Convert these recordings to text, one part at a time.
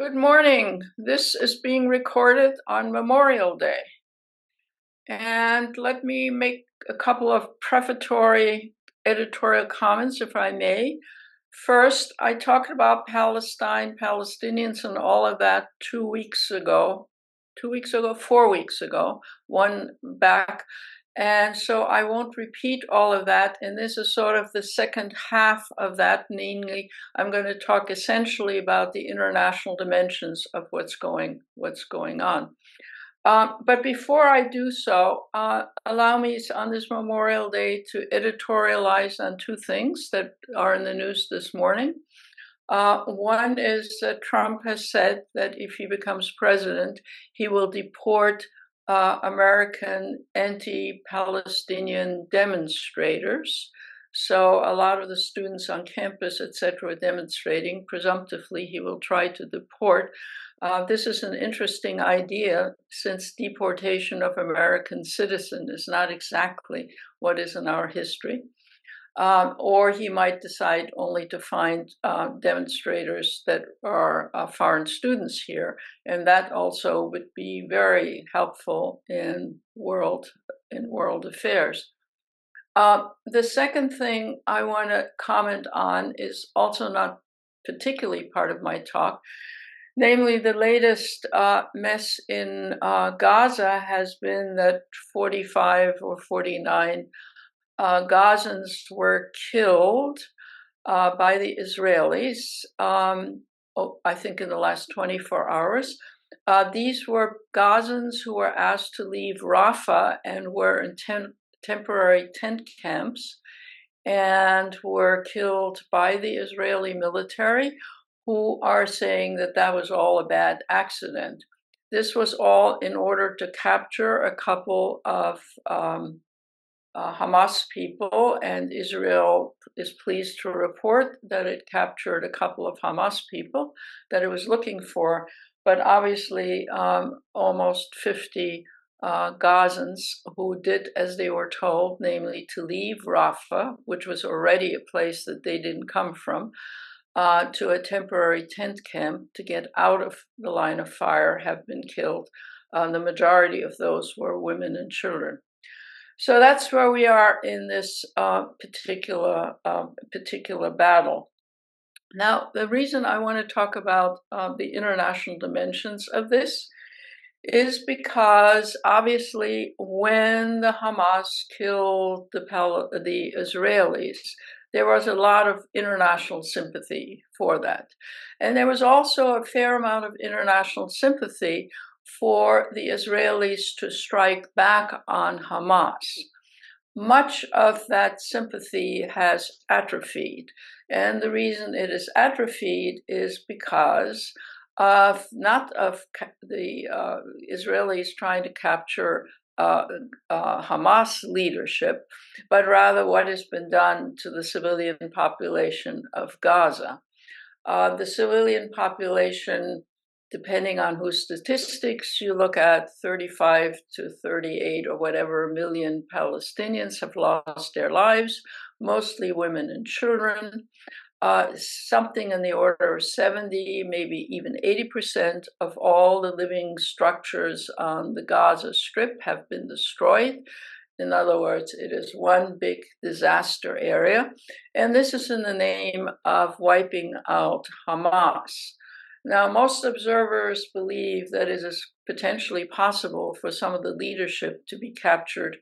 Good morning. This is being recorded on Memorial Day. And let me make a couple of prefatory editorial comments, if I may. First, I talked about Palestine, Palestinians, and all of that 2 weeks ago, 4 weeks ago, one back. And so I won't repeat all of that. And this is sort of the second half of that. Namely, I'm going to talk essentially about the international dimensions of what's going on. But before I do so, allow me on this Memorial Day to editorialize on two things that are in the news this morning. One is that Trump has said that if he becomes president, he will deport American anti-Palestinian demonstrators. So a lot of the students on campus, etc., are demonstrating. Presumptively, he will try to deport. This is an interesting idea, since deportation of American citizens is not exactly what is in our history. Or he might decide only to find demonstrators that are foreign students here, and that also would be very helpful in world affairs. The second thing I want to comment on is also not particularly part of my talk. Namely, the latest mess in Gaza has been that 45 or 49 Gazans were killed by the Israelis, I think in the last 24 hours. These were Gazans who were asked to leave Rafah and were in temporary tent camps and were killed by the Israeli military, who are saying that that was all a bad accident. This was all in order to capture a couple of Hamas people, and Israel is pleased to report that it captured a couple of Hamas people that it was looking for, but obviously almost 50 Gazans who did as they were told, namely to leave Rafah, which was already a place that they didn't come from, to a temporary tent camp to get out of the line of fire, have been killed. The majority of those were women and children. So that's where we are in this particular battle. Now, the reason I want to talk about the international dimensions of this is because obviously when the Hamas killed the Israelis, there was a lot of international sympathy for that. And there was also a fair amount of international sympathy for the Israelis to strike back on Hamas. Much of that sympathy has atrophied. And the reason it is atrophied is because of not of the Israelis trying to capture Hamas leadership, but rather what has been done to the civilian population of Gaza. The civilian population, depending on whose statistics you look at, 35 to 38 or whatever million Palestinians have lost their lives, mostly women and children. Something in the order of 70, maybe even 80% of all the living structures on the Gaza Strip have been destroyed. In other words, it is one big disaster area. And this is in the name of wiping out Hamas. Now, most observers believe that it is potentially possible for some of the leadership to be captured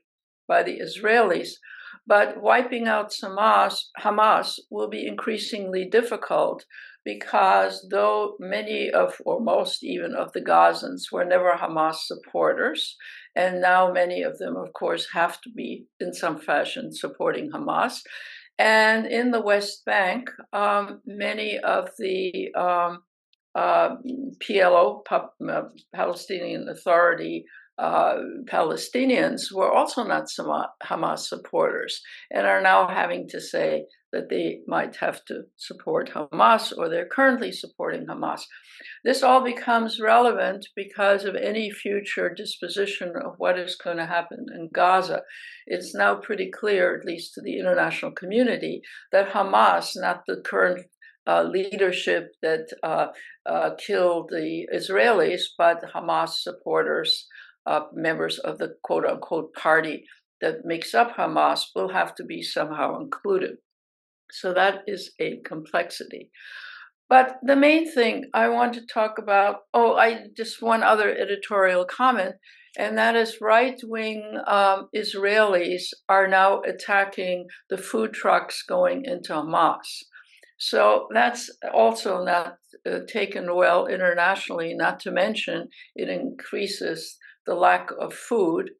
by the Israelis, but wiping out Hamas will be increasingly difficult because though many of, or most even of the Gazans were never Hamas supporters, and now many of them, of course, have to be in some fashion supporting Hamas. And in the West Bank, many of the PLO, Palestinian Authority, Palestinians were also not Hamas supporters and are now having to say that they might have to support Hamas, or they're currently supporting Hamas. This all becomes relevant because of any future disposition of what is going to happen in Gaza. It's now pretty clear, at least to the international community, that Hamas, not the current leadership that killed the Israelis, but Hamas supporters, members of the quote-unquote party that makes up Hamas, will have to be somehow included. So that is a complexity. But the main thing I want to talk about, just one other editorial comment, and that is right-wing Israelis are now attacking the food trucks going into Hamas. So that's also not taken well internationally, not to mention it increases the lack of food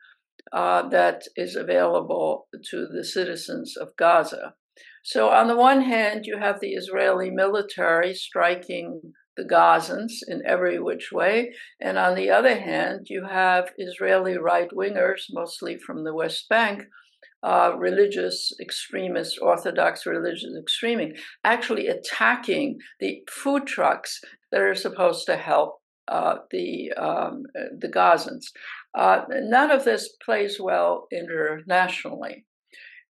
that is available to the citizens of Gaza. So on the one hand, you have the Israeli military striking the Gazans in every which way. And on the other hand, you have Israeli right-wingers, mostly from the West Bank, religious extremists, Orthodox religious extremists, actually attacking the food trucks that are supposed to help the Gazans. None of this plays well internationally.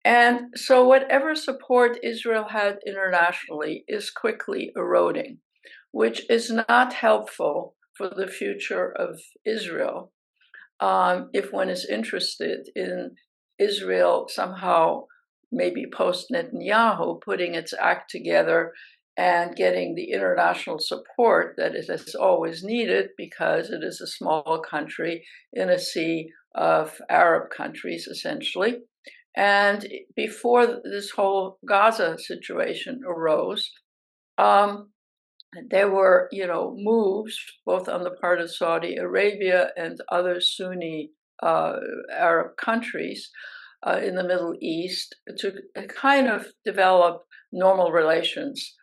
And so whatever support Israel had internationally is quickly eroding, which is not helpful for the future of Israel if one is interested in Israel somehow, maybe post-Netanyahu, putting its act together and getting the international support that it has always needed, because it is a small country in a sea of Arab countries, essentially. And before this whole Gaza situation arose, there were, moves both on the part of Saudi Arabia and other Sunni Arab countries in the Middle East to kind of develop normal relations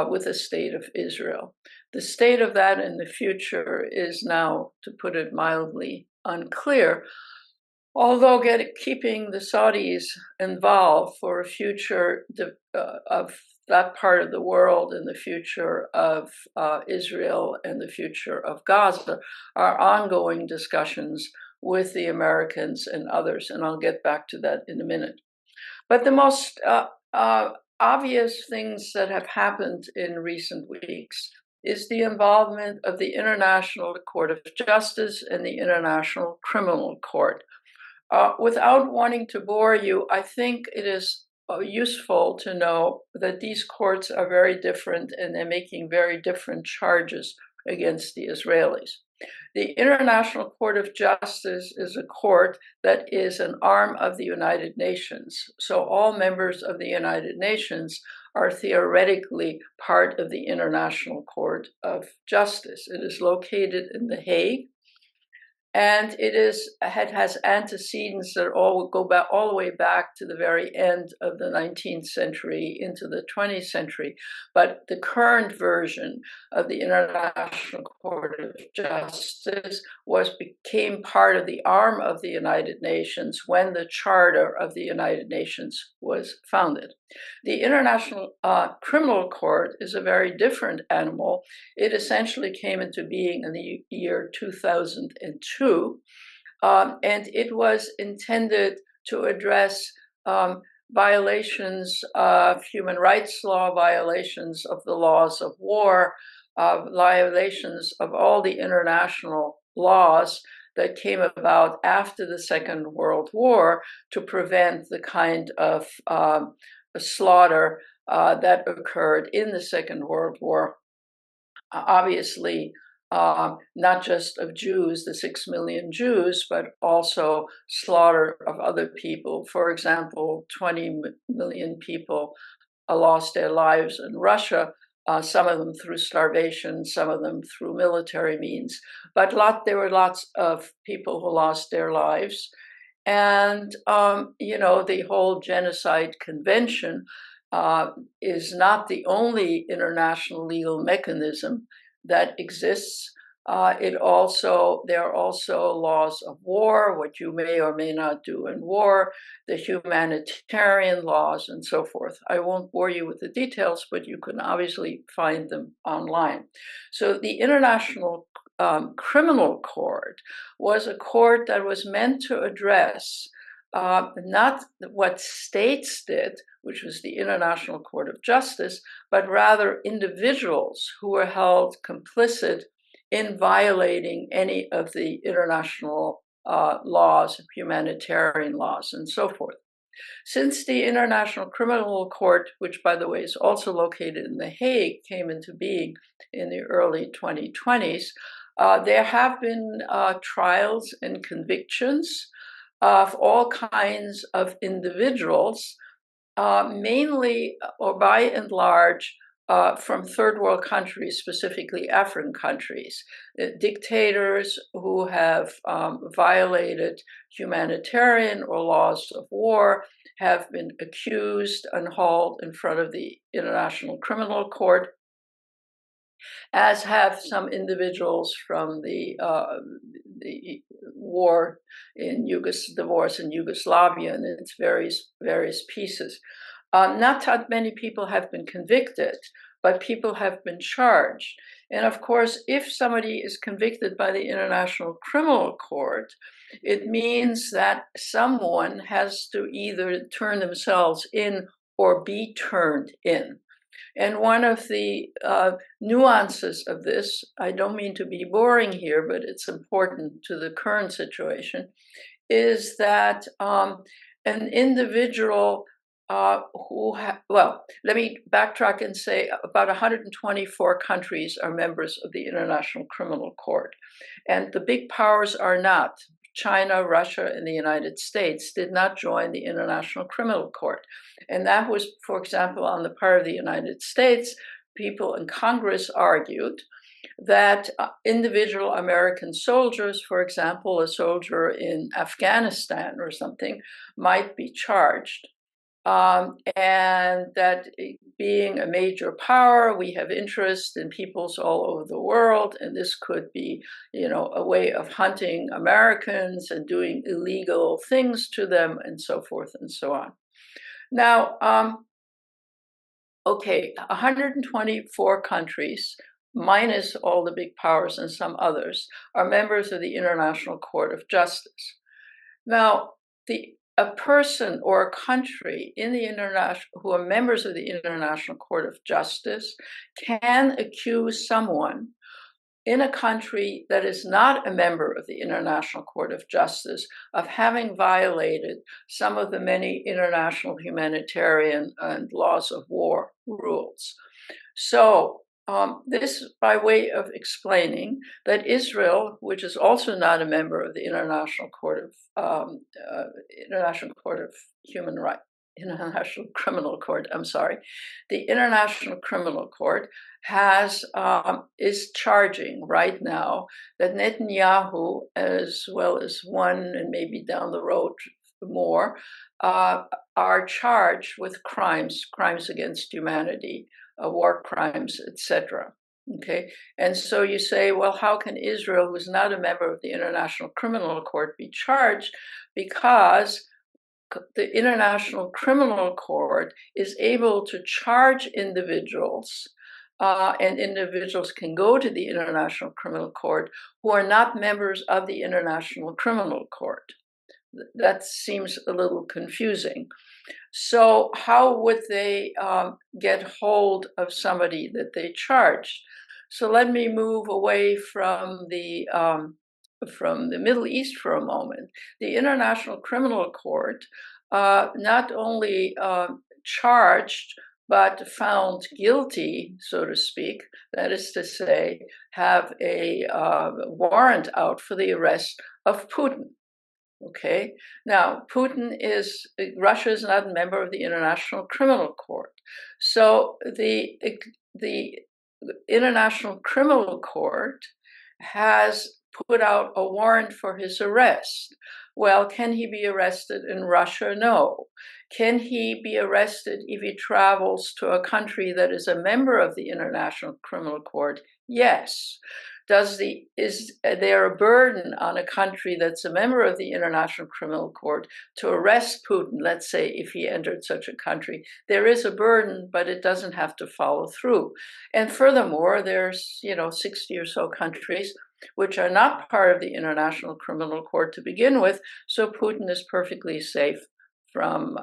with the state of Israel. The state of that in the future is now, to put it mildly, unclear. Although keeping the Saudis involved for a future of that part of the world and the future of Israel and the future of Gaza are ongoing discussions with the Americans and others, and I'll get back to that in a minute. But the most obvious things that have happened in recent weeks is the involvement of the International Court of Justice and the International Criminal Court. Without wanting to bore you, I think it is useful to know that these courts are very different and they're making very different charges against the Israelis. The International Court of Justice is a court that is an arm of the United Nations. So all members of the United Nations are theoretically part of the International Court of Justice. It is located in The Hague. And it has antecedents that go back all the way back to the very end of the 19th century into the 20th century. But the current version of the International Court of Justice became part of the arm of the United Nations when the Charter of the United Nations was founded. The International Criminal Court is a very different animal. It essentially came into being in the year 2002, and it was intended to address violations of human rights law, violations of the laws of war, violations of all the international laws that came about after the Second World War to prevent the kind of slaughter that occurred in the Second World War. Obviously, not just of Jews, the 6 million Jews, but also slaughter of other people. For example, 20 million people lost their lives in Russia, some of them through starvation, some of them through military means. But there were lots of people who lost their lives. And, the whole Genocide Convention is not the only international legal mechanism that exists. There are also laws of war, what you may or may not do in war, the humanitarian laws, and so forth. I won't bore you with the details, but you can obviously find them online. So the International Criminal Court was a court that was meant to address not what states did, which was the International Court of Justice, but rather individuals who were held complicit in violating any of the international laws, humanitarian laws, and so forth. Since the International Criminal Court, which by the way is also located in The Hague, came into being in the early 2020s, there have been trials and convictions of all kinds of individuals, mainly or by and large from third world countries, specifically African countries, dictators who have violated humanitarian or laws of war have been accused and hauled in front of the International Criminal Court, as have some individuals from the war in the wars in Yugoslavia and its various pieces. Not that many people have been convicted, but people have been charged. And of course, if somebody is convicted by the International Criminal Court, it means that someone has to either turn themselves in or be turned in. And one of the nuances of this, I don't mean to be boring here, but it's important to the current situation, is that an individual let me backtrack and say about 124 countries are members of the International Criminal Court. And the big powers are not. China, Russia, and the United States did not join the International Criminal Court. And that was, for example, on the part of the United States, people in Congress argued that individual American soldiers, for example, a soldier in Afghanistan or something, might be charged. And that being a major power, we have interest in peoples all over the world, and this could be, a way of hunting Americans and doing illegal things to them, and so forth and so on. Now, 124 countries, minus all the big powers and some others, are members of the International Court of Justice. Now, a person or a country in the who are members of the International Court of Justice can accuse someone in a country that is not a member of the International Court of Justice of having violated some of the many international humanitarian and laws of war rules. So this by way of explaining that Israel, which is also not a member of the International Criminal Court, the International Criminal Court is charging right now that Netanyahu, as well as one and maybe down the road more, are charged with crimes against humanity, war crimes, etc. Okay, and so you say, well, how can Israel, who's not a member of the International Criminal Court, be charged? Because the International Criminal Court is able to charge individuals, and individuals can go to the International Criminal Court who are not members of the International Criminal Court. That seems a little confusing. So how would they get hold of somebody that they charged? So let me move away from the Middle East for a moment. The International Criminal Court not only charged, but found guilty, so to speak, that is to say, have a warrant out for the arrest of Putin. Okay, now Russia is not a member of the International Criminal Court. So the International Criminal Court has put out a warrant for his arrest. Well, can he be arrested in Russia? No. Can he be arrested if he travels to a country that is a member of the International Criminal Court? Yes. is there a burden on a country that's a member of the International Criminal Court to arrest Putin, let's say, if he entered such a country? There is a burden, but it doesn't have to follow through. And furthermore, there's 60 or so countries which are not part of the International Criminal Court to begin with, so Putin is perfectly safe from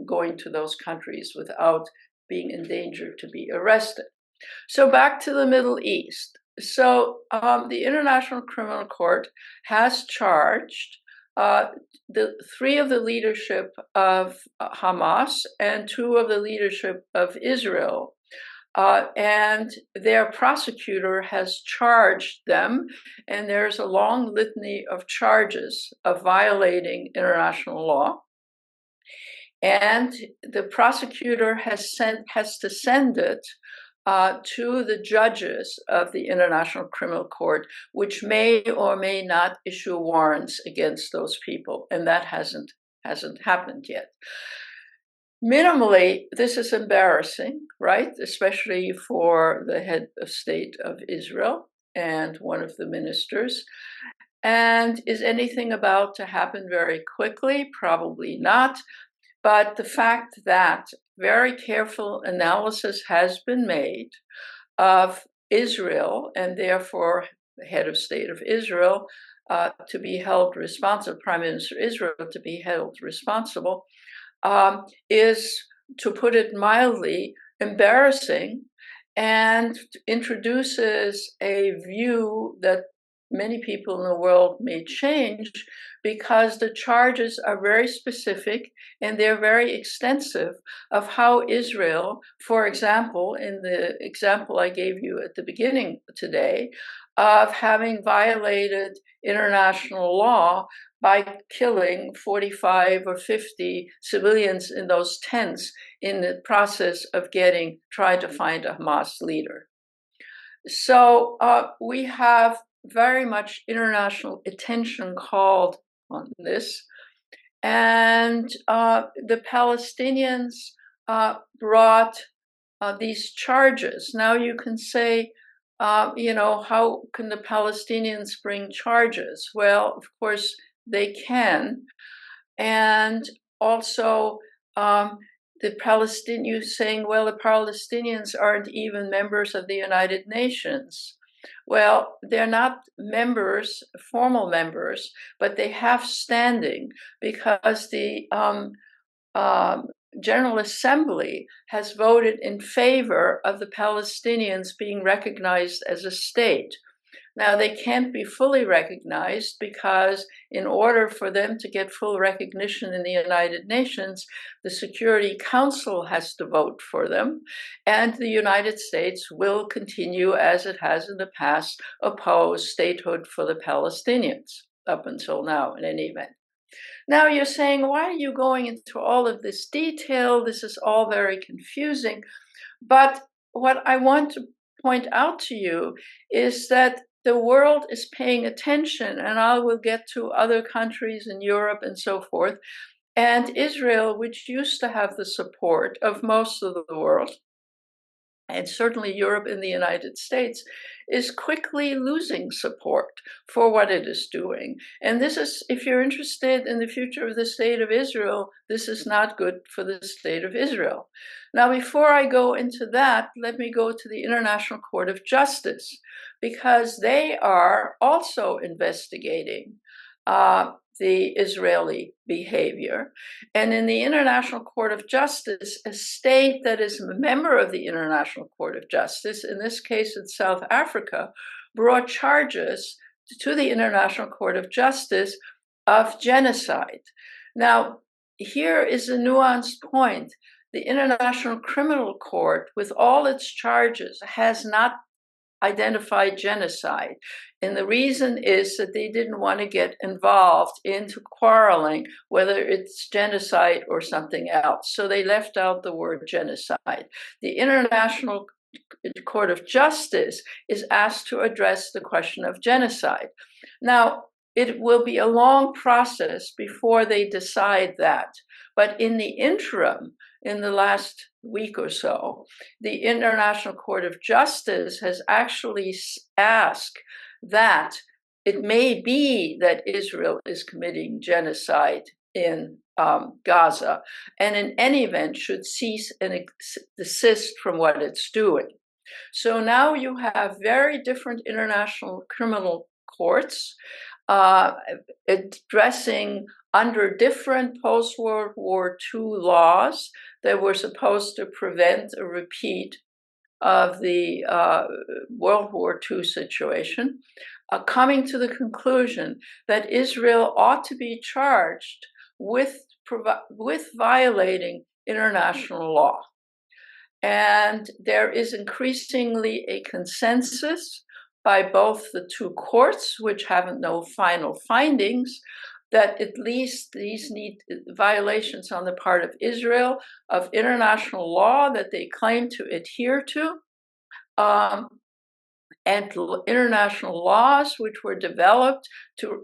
going to those countries without being in danger to be arrested. So back to the Middle East. So the International Criminal Court has charged the 3 of the leadership of Hamas and 2 of the leadership of Israel. And their prosecutor has charged them, and there's a long litany of charges of violating international law. And the prosecutor has to send it to the judges of the International Criminal Court, which may or may not issue warrants against those people, and that hasn't happened yet. Minimally, this is embarrassing, right? Especially for the head of state of Israel and one of the ministers. And is anything about to happen very quickly? Probably not. But the fact that very careful analysis has been made of Israel, and therefore the head of state of Israel to be held responsible, Prime Minister Israel to be held responsible, is, to put it mildly, embarrassing, and introduces a view that many people in the world may change, because the charges are very specific and they're very extensive of how Israel, for example, in the example I gave you at the beginning today, of having violated international law by killing 45 or 50 civilians in those tents in the process of trying to find a Hamas leader. So we have very much international attention called on this. And the Palestinians brought these charges. Now you can say, how can the Palestinians bring charges? Well, of course, they can. And also, the Palestinians saying, well, the Palestinians aren't even members of the United Nations. Well, they're not members, formal members, but they have standing because the General Assembly has voted in favor of the Palestinians being recognized as a state. Now, they can't be fully recognized because in order for them to get full recognition in the United Nations, the Security Council has to vote for them, and the United States will continue, as it has in the past, oppose statehood for the Palestinians, up until now, in any event. Now you're saying, why are you going into all of this detail? This is all very confusing. But what I want to point out to you is that the world is paying attention, and I will get to other countries in Europe and so forth. And Israel, which used to have the support of most of the world, and certainly Europe and the United States, is quickly losing support for what it is doing. And this is, if you're interested in the future of the state of Israel, this is not good for the state of Israel. Now, before I go into that, let me go to the International Court of Justice, because they are also investigating the Israeli behavior. And in the International Court of Justice, a state that is a member of the International Court of Justice, in this case in South Africa, brought charges to the International Court of Justice of genocide. Now, here is a nuanced point. The International Criminal Court, with all its charges, has not identified genocide. And the reason is that they didn't want to get involved into quarreling whether it's genocide or something else. So they left out the word genocide. The International Court of Justice is asked to address the question of genocide. Now, it will be a long process before they decide that. But in the interim, in the last week or so, the International Court of Justice has actually asked that it may be that Israel is committing genocide in Gaza, and in any event should cease and desist from what it's doing. So now you have very different international criminal courts addressing under different post-World War II laws that were supposed to prevent a repeat of the World War II situation, coming to the conclusion that Israel ought to be charged with violating international law. And there is increasingly a consensus by both the two courts, which have no final findings, that at least these need violations on the part of Israel of international law that they claim to adhere to, and international laws which were developed to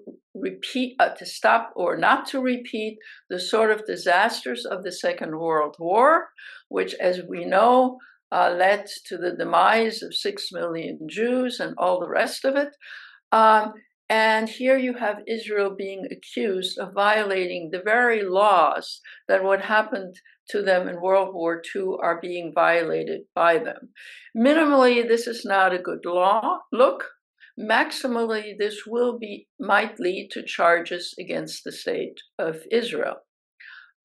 stop or not to repeat the sort of disasters of the Second World War, which, as we know, led to the demise of 6 million Jews and all the rest of it. And here you have Israel being accused of violating the very laws that what happened to them in World War II are being violated by them. Minimally, this is not a good look. Maximally, this might lead to charges against the state of Israel.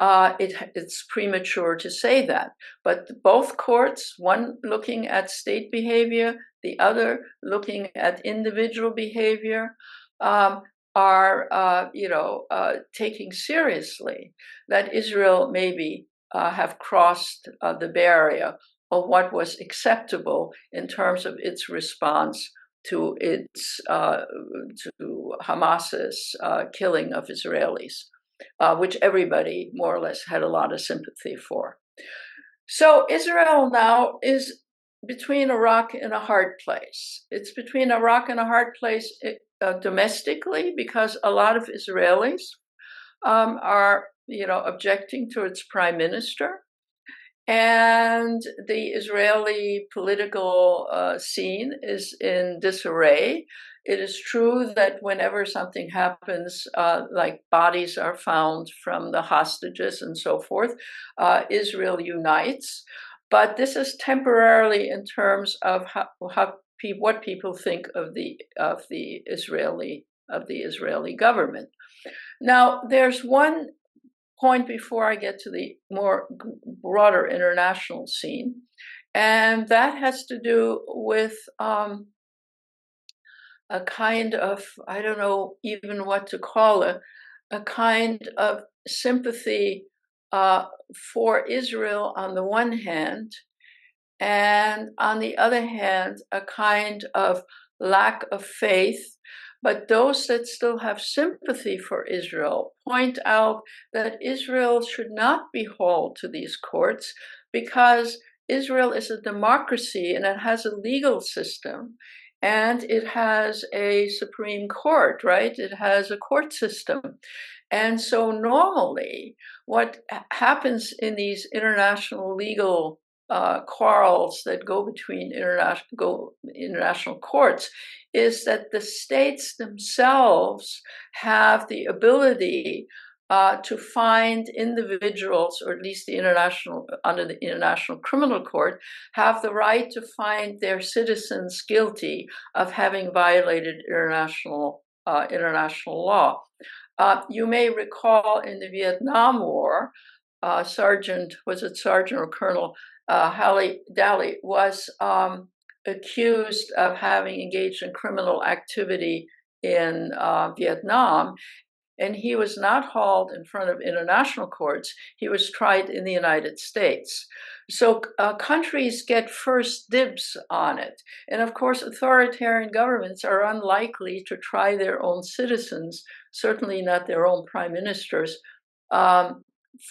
It's premature to say that, but both courts, one looking at state behavior, the other looking at individual behavior, are taking seriously that Israel maybe have crossed the barrier of what was acceptable in terms of its response to Hamas's killing of Israelis, which everybody more or less had a lot of sympathy for. So Israel now is between a rock and a hard place. It's between a rock and a hard place domestically, because a lot of Israelis are objecting to its prime minister. And the Israeli political scene is in disarray. It is true that whenever something happens, like bodies are found from the hostages and so forth, Israel unites. But this is temporarily in terms of what people think of the Israeli government. Now, there's one point before I get to the more broader international scene, and that has to do with a kind of, I don't know even what to call it, a kind of sympathy for Israel on the one hand, and on the other hand, a kind of lack of faith. But those that still have sympathy for Israel point out that Israel should not be hauled to these courts, because Israel is a democracy and it has a legal system and it has a Supreme Court, right? It has a court system. And so normally what happens in these international legal quarrels that go between international courts is that the states themselves have the ability to find individuals, or at least under the International Criminal Court, have the right to find their citizens guilty of having violated international law. You may recall in the Vietnam War, Sergeant or Colonel Halle Dally was accused of having engaged in criminal activity in Vietnam, and he was not hauled in front of international courts. He was tried in the United States. So countries get first dibs on it. And of course, authoritarian governments are unlikely to try their own citizens, certainly not their own prime ministers,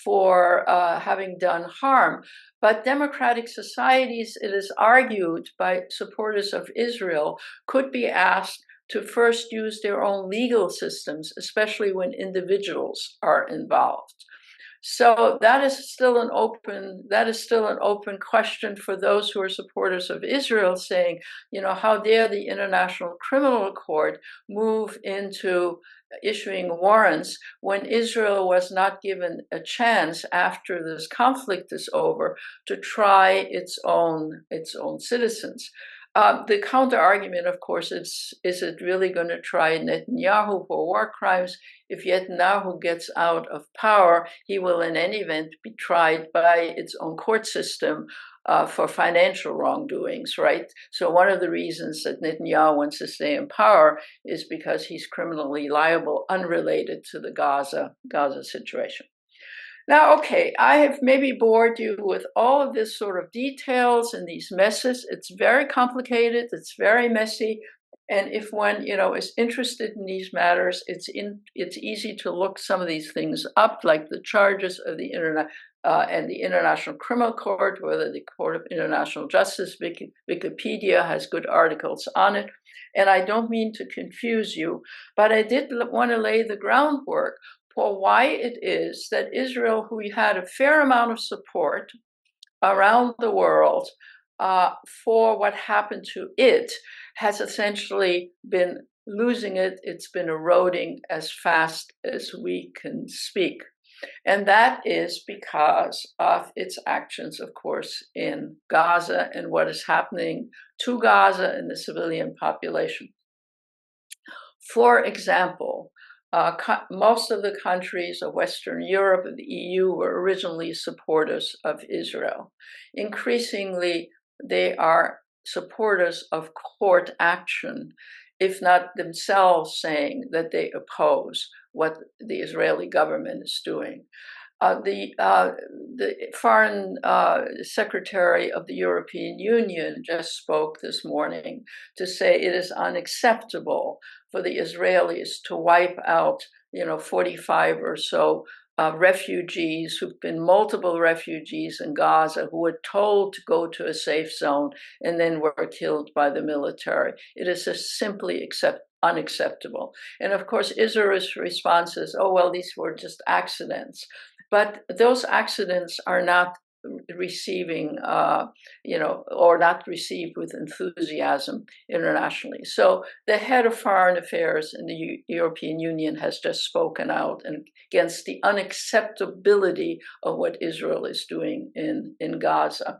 for having done harm. But democratic societies, it is argued by supporters of Israel, could be asked to first use their own legal systems, especially when individuals are involved. So that is still an open question for those who are supporters of Israel, saying, how dare the International Criminal Court move into issuing warrants when Israel was not given a chance after this conflict is over to try its own citizens. The counter argument, of course, is it really going to try Netanyahu for war crimes? If Netanyahu gets out of power, he will in any event be tried by its own court system for financial wrongdoings, right? So one of the reasons that Netanyahu wants to stay in power is because he's criminally liable, unrelated to the Gaza situation. Now, okay, I have maybe bored you with all of this sort of details and these messes. It's very complicated. It's very messy. And if one, is interested in these matters, it's easy to look some of these things up, like the charges of the Internet and the International Criminal Court, whether the Court of International Justice. Wikipedia has good articles on it. And I don't mean to confuse you, but I did want to lay the groundwork for why it is that Israel, who had a fair amount of support around the world for what happened to it, has essentially been losing it. It's been eroding as fast as we can speak. And that is because of its actions, of course, in Gaza and what is happening to Gaza and the civilian population. For example, most of the countries of Western Europe and the EU were originally supporters of Israel. Increasingly, they are supporters of court action, if not themselves saying that they oppose what the Israeli government is doing. The foreign secretary of the European Union just spoke this morning to say it is unacceptable for the Israelis to wipe out, 45 or so refugees who've been multiple refugees in Gaza who were told to go to a safe zone and then were killed by the military. It is just simply unacceptable. And of course, Israel's response is, oh, well, these were just accidents. But those accidents are not receiving, or not received with enthusiasm internationally. So the head of foreign affairs in the European Union has just spoken out against the unacceptability of what Israel is doing in Gaza.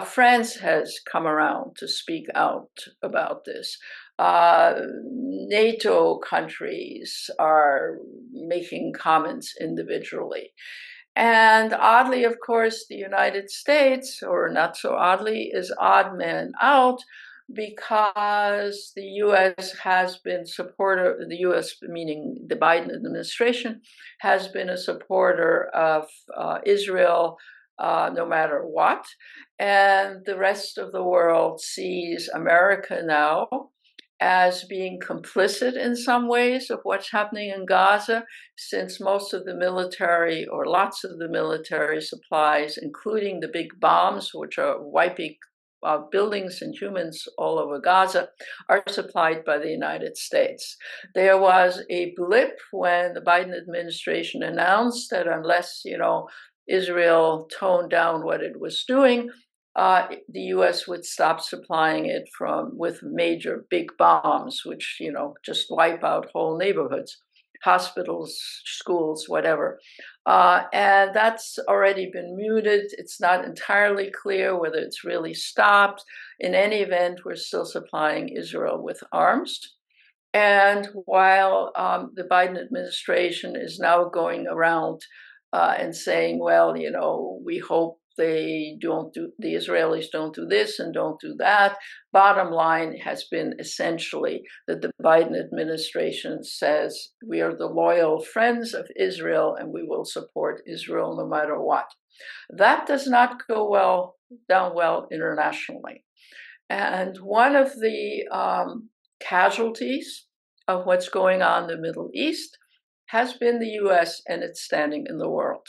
France has come around to speak out about this. NATO countries are making comments individually. And oddly, of course, the United States, or not so oddly, is odd man out because the U.S. has been supporter, the U.S. meaning the Biden administration, has been a supporter of Israel no matter what. And the rest of the world sees America now as being complicit in some ways of what's happening in Gaza, since most of the military, or lots of the military supplies, including the big bombs, which are wiping buildings and humans all over Gaza, are supplied by the United States. There was a blip when the Biden administration announced that unless, Israel toned down what it was doing, the U.S. would stop supplying it with major big bombs, which, just wipe out whole neighborhoods, hospitals, schools, whatever. And that's already been muted. It's not entirely clear whether it's really stopped. In any event, we're still supplying Israel with arms. And while the Biden administration is now going around and saying, well, we hope the Israelis don't do this and don't do that. Bottom line has been essentially that the Biden administration says we are the loyal friends of Israel and we will support Israel no matter what. That does not go down well internationally. And one of the casualties of what's going on in the Middle East has been the U.S. and its standing in the world.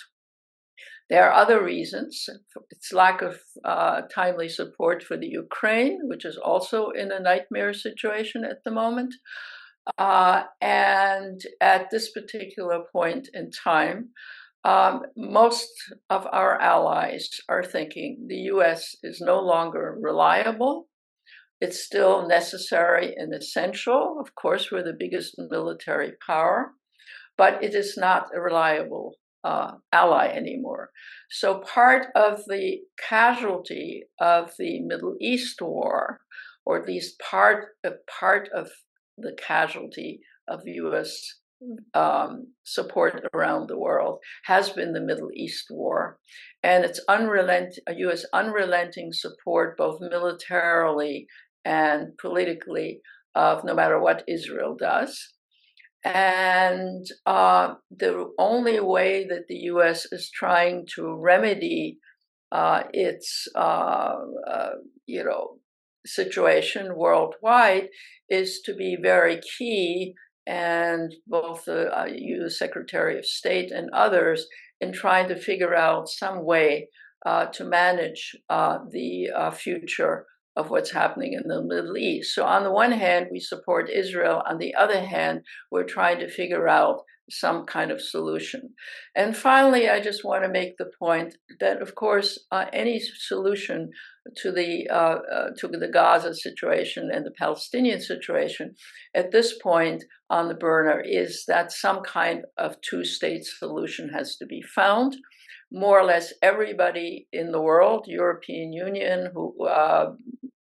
There are other reasons. It's lack of timely support for the Ukraine, which is also in a nightmare situation at the moment. And at this particular point in time, most of our allies are thinking the US is no longer reliable. It's still necessary and essential. Of course, we're the biggest military power, but it is not a reliable ally anymore. So part of the casualty of the Middle East war, or at least part of the casualty of U.S. Support around the world, has been the Middle East war, and its U.S. unrelenting support, both militarily and politically, of no matter what Israel does. And the only way that the U.S. is trying to remedy its situation worldwide is to be very key, and both the U.S. Secretary of State and others, in trying to figure out some way to manage the future of what's happening in the Middle East. So on the one hand, we support Israel. On the other hand, we're trying to figure out some kind of solution. And finally, I just want to make the point that, of course, any solution to the Gaza situation and the Palestinian situation at this point on the burner is that some kind of two-state solution has to be found. More or less everybody in the world, European Union,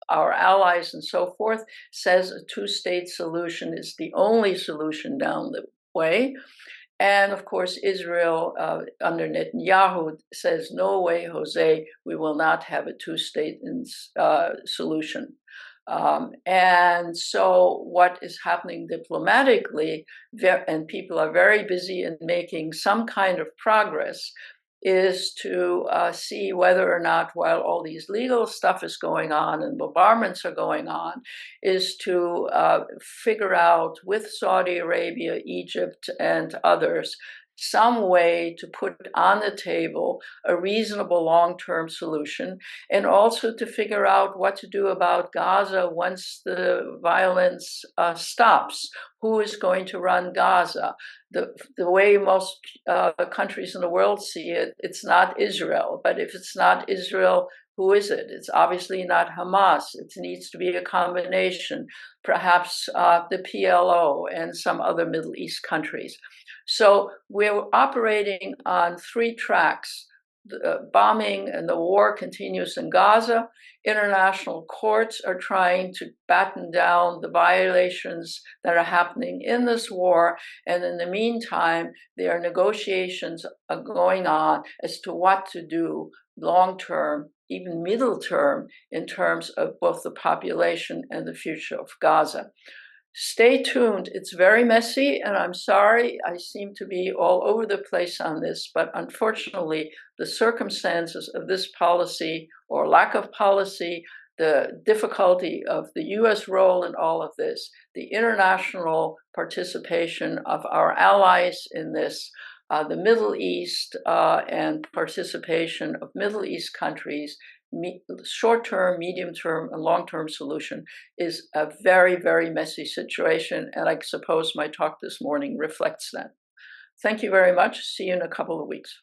our allies and so forth, says a two-state solution is the only solution down the way. And of course, Israel, under Netanyahu, says, no way, Jose, we will not have a two-state solution. And so what is happening diplomatically, and people are very busy in making some kind of progress, is to see whether or not, while all these legal stuff is going on and bombardments are going on, is to figure out with Saudi Arabia, Egypt, and others, some way to put on the table a reasonable long-term solution, and also to figure out what to do about Gaza once the violence stops. Who is going to run Gaza? The way most countries in the world see it, it's not Israel. But if it's not Israel, who is it? It's obviously not Hamas. It needs to be a combination, perhaps the PLO and some other Middle East countries. So we're operating on three tracks. The bombing and the war continues in Gaza. International courts are trying to batten down the violations that are happening in this war. And in the meantime, there are negotiations going on as to what to do long-term, even middle term, in terms of both the population and the future of Gaza. Stay tuned. It's very messy, and I'm sorry I seem to be all over the place on this, but unfortunately, the circumstances of this policy or lack of policy, the difficulty of the U.S. role in all of this, the international participation of our allies in this, the Middle East and participation of Middle East countries, short-term, medium-term, and long-term solution is a very, very messy situation, and I suppose my talk this morning reflects that. Thank you very much. See you in a couple of weeks.